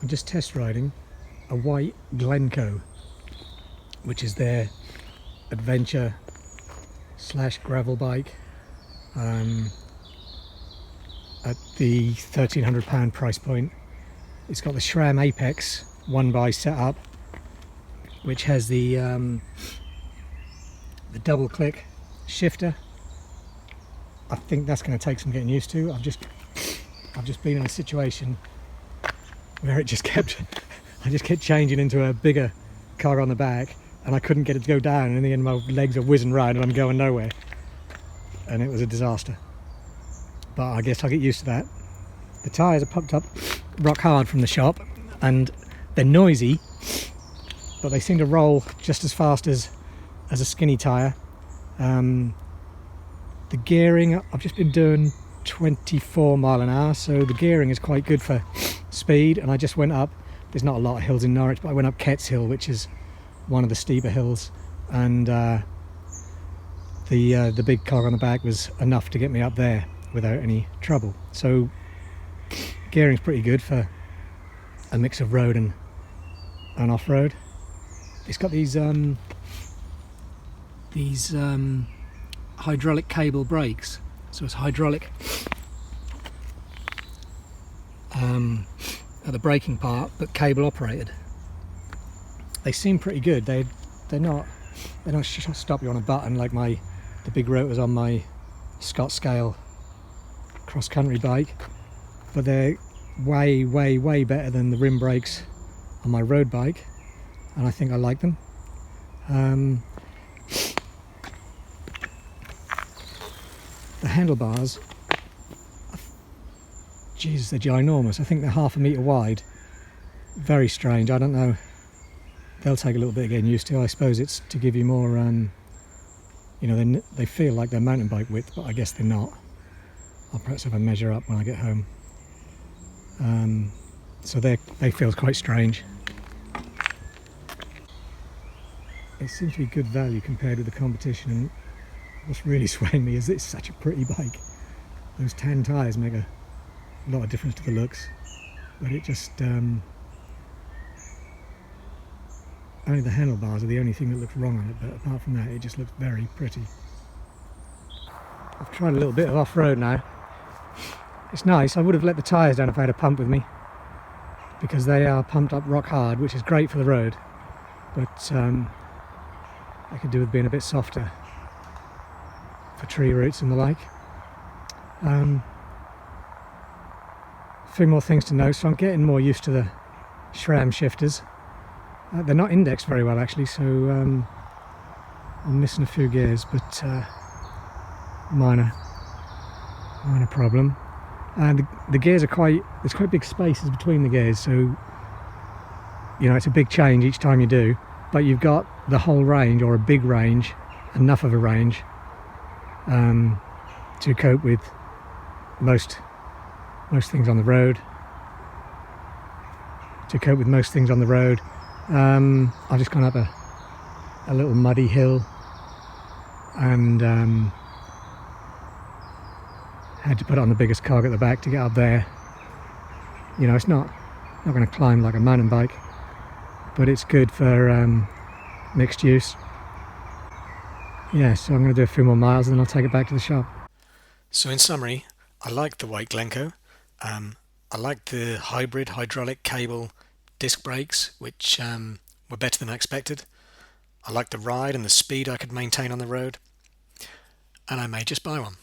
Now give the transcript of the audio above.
I'm just test riding a Whyte Glencoe, which is their adventure slash gravel bike at the £1,300 price point. It's got the SRAM Apex 1x setup, which has the double click shifter. I think that's going to take some getting used to. I've just been in a situation where I just kept changing into a bigger car on the back, and I couldn't get it to go down, and in the end my legs are whizzing round and I'm going nowhere, and it was a disaster. But I guess I'll get used to that. The tyres are pumped up rock hard from the shop, and they're noisy, but they seem to roll just as fast as a skinny tyre. The gearing, I've just been doing 24 mile an hour, so the gearing is quite good for speed. And I just went up, there's not a lot of hills in Norwich, but I went up Ketts Hill, which is one of the steeper hills, and the big car on the back was enough to get me up there without any trouble. So gearing's pretty good for a mix of road and off-road. It's got these hydraulic cable brakes, so it's hydraulic at the braking part, but cable operated. They seem pretty good. They don't stop you on a button like the big rotors on my Scott Scale cross-country bike, but they're way better than the rim brakes on my road bike, and I think I like them. The handlebars, Jesus, they're ginormous. I think they're ½ a metre wide. Very strange. I don't know. They'll take a little bit of getting used to. I suppose it's to give you more, you know, they feel like they're mountain bike width, but I guess they're not. I'll perhaps have a measure up when I get home. So they feel quite strange. They seem to be good value compared with the competition, and what's really swaying me is it's such a pretty bike. Those tan tyres make a lot of difference to the looks, but it just only the handlebars are the only thing that looks wrong on it, but apart from that it just looks very pretty. I've tried a little bit of off-road now. It's nice. I would have let the tyres down if I had a pump with me, because they are pumped up rock hard, which is great for the road, but I could do with being a bit softer for tree roots and the like. A few more things to note. So I'm getting more used to the SRAM shifters. They're not indexed very well actually, so I'm missing a few gears, but minor problem. And the gears are there's quite big spaces between the gears, so you know it's a big change each time you do, but you've got the whole range, or a big range, enough of a range to cope with most things on the road. I've just gone up a little muddy hill, and had to put on the biggest cog at the back to get up there. You know, it's not going to climb like a mountain bike, but it's good for mixed use. Yeah, so I'm going to do a few more miles and then I'll take it back to the shop. So in summary, I like the Whyte Glencoe. I like the hybrid hydraulic cable disc brakes, which were better than I expected. I like the ride and the speed I could maintain on the road, and I may just buy one.